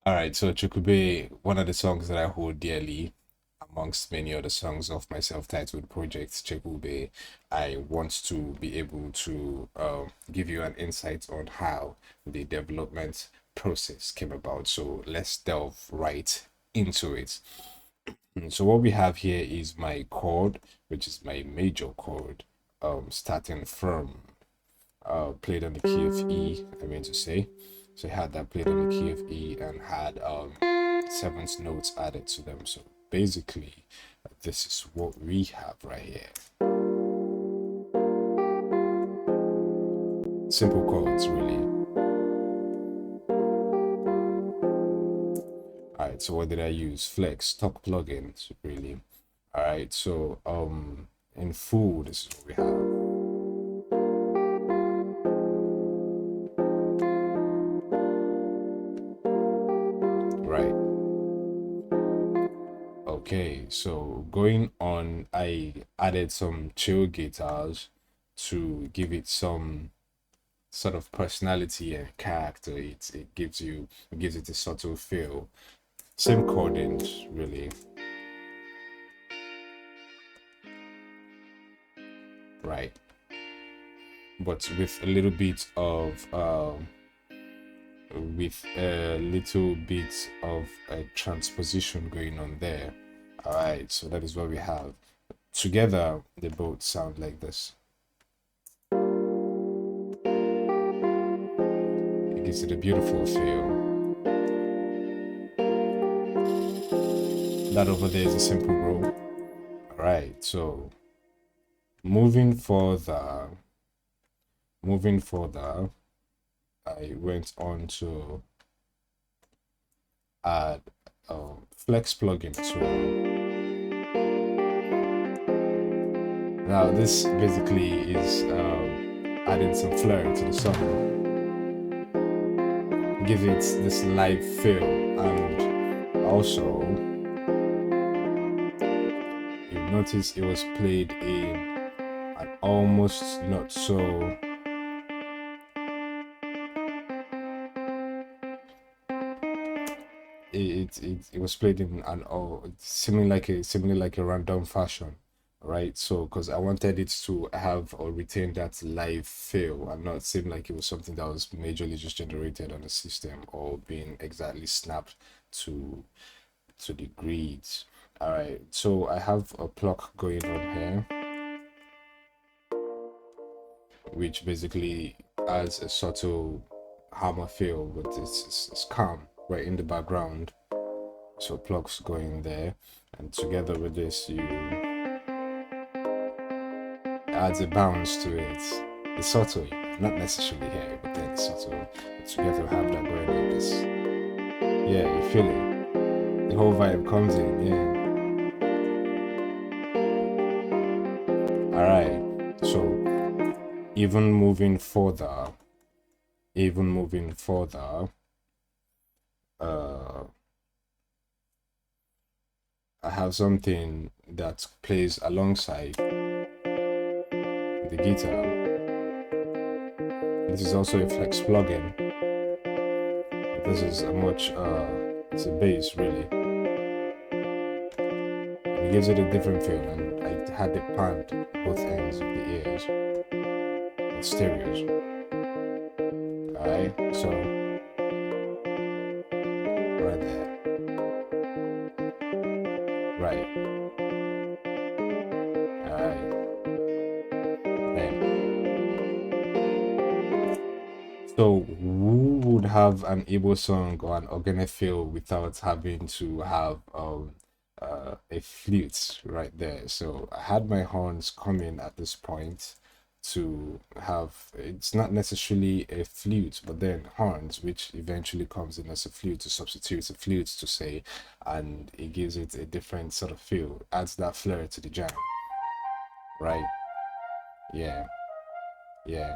All right, so Chekwube, one of the songs that I hold dearly amongst many other songs of my self-titled project, Chekwube, I want to be able to give you an insight on how the development process came about. So let's delve right into it. So what we have here is my chord, which is my major chord, starting from played on the key of E, I mean to say. So I had that played on the key of E and had seventh notes added to them. So basically, this is what we have right here. Simple chords, really. All right, so what did I use? Flex, stock plugins, really. All right, so in full, this is what we have. Right. Okay, so going on, I added some chill guitars to give it some sort of personality and character. It gives it a subtle feel. Same chordings, really. Right. But with a little bit of a transposition going on there. All right, so that is what we have. Together, they both sound like this. It gives it a beautiful feel. That over there is a simple roll. All right, so moving further, I went on to add a flex plugin as well. Now this basically is adding some flair to the song, give it this live feel, and also you notice it was played in an almost not so it was played in an similarly like a random fashion, right? So because I wanted it to have or retain that live feel and not seem like it was something that was majorly just generated on the system or being exactly snapped to the grids. All right, so I have a pluck going on here, which basically adds a subtle hammer feel, but it's calm right in the background. So plugs going there, and together with this, you adds a bounce to it. It's subtle, not necessarily here, but then it's subtle. But together we have that going like this. Yeah, you feel it. The whole vibe comes in. Yeah. All right. So even moving further, uh, I have something that plays alongside the guitar. This is also a flex plugin. This is a much it's a bass really. It gives it a different feel, and I had it panned both ends of the ears and stereos. Alright, so right there. Right. Alright. Then. So who would have an Igbo song or an organic feel without having to have a flute right there? So I had my horns come in at this point to have, it's not necessarily a flute, but then horns, which eventually comes in as a flute to substitute a flute to say, and it gives it a different sort of feel, adds that flair to the jam, right? Yeah, yeah,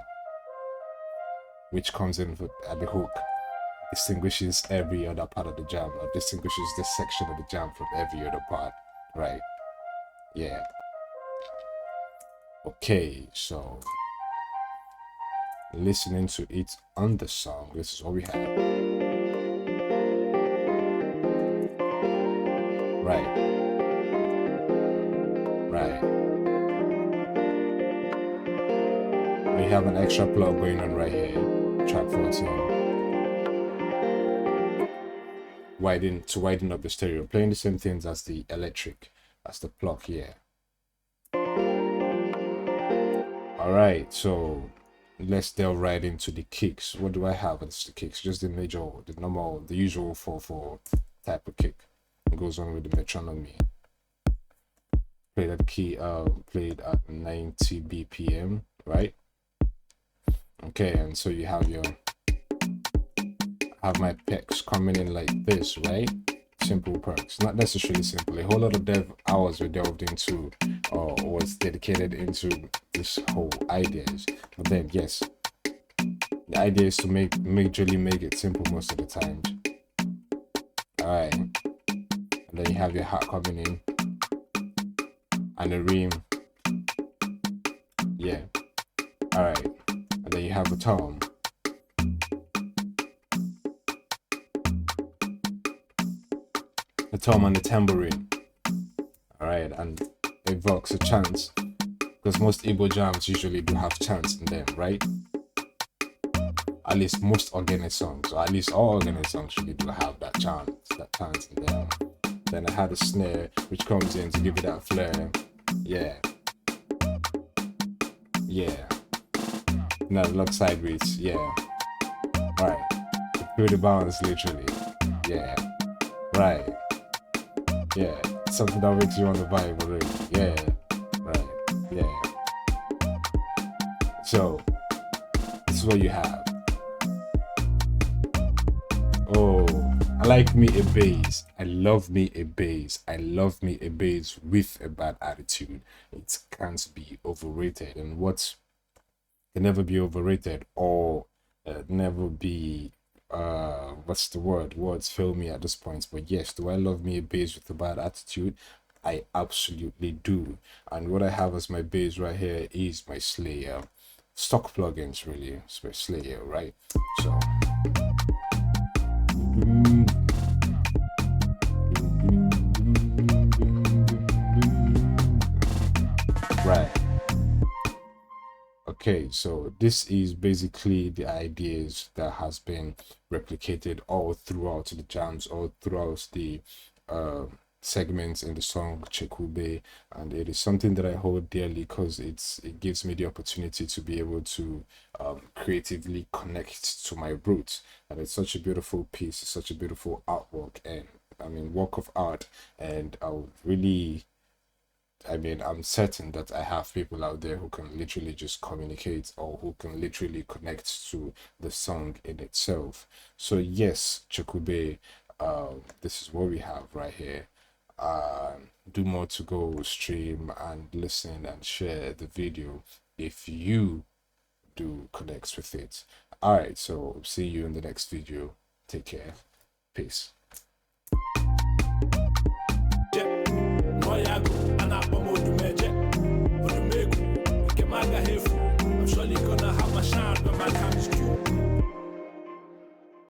which comes in at the hook, distinguishes every other part of the jam, or distinguishes this section of the jam from every other part, right? Yeah. Okay, so listening to it on the song, this is what we have. Right, right. We have an extra plug going on right here. Track 14. Widen up the stereo. Playing the same things as the electric, as the plug here. Alright, so let's delve right into the kicks. What do I have as the kicks? Just the major, the normal, the usual 4/4 type of kick. It goes on with the metronomy. Played at key played at 90 BPM, right? Okay, and so you have my picks coming in like this, right? Simple perks, not necessarily simple. A whole lot of dev hours were delved into or was dedicated into this whole ideas. But then yes, the idea is to majorly make it simple most of the time. Alright. And then you have your hat coming in. And a ream. Yeah. Alright. And then you have a tom. The tom and the tambourine. Alright, and evokes a chant. Because most Igbo jams usually do have chants in them, right? At least most organic songs, or at least all organic songs really do have that chant in them. Then I had a snare which comes in to give it that flair. Yeah. Yeah. Now look sideways, yeah. Right. Through the bounce literally. Yeah. Right. Yeah. Something that makes you want to vibe already. Yeah. Right. Yeah. So this is what you have. Oh, I like me a bass. I love me a bass. I love me a bass with a bad attitude. It can't be overrated. And what can never be overrated or never be what's the word? Words fail me at this point. But yes, do I love me a bass with a bad attitude? I absolutely do. And what I have as my bass right here is my Slayer. Stock plugins really. It's my Slayer, right? So right. Okay, so this is basically the ideas that has been replicated all throughout the jams, all throughout the segments in the song Chekwube, and it is something that I hold dearly because it gives me the opportunity to be able to creatively connect to my roots, and it's such a beautiful piece, it's such a beautiful artwork, and I mean work of art, and I would really, I mean, I'm certain that I have people out there who can literally just communicate or who can literally connect to the song in itself. So yes, Chekwube, this is what we have right here. Do more to go stream and listen and share the video if you do connect with it. All right, so see you in the next video. Take care. Peace.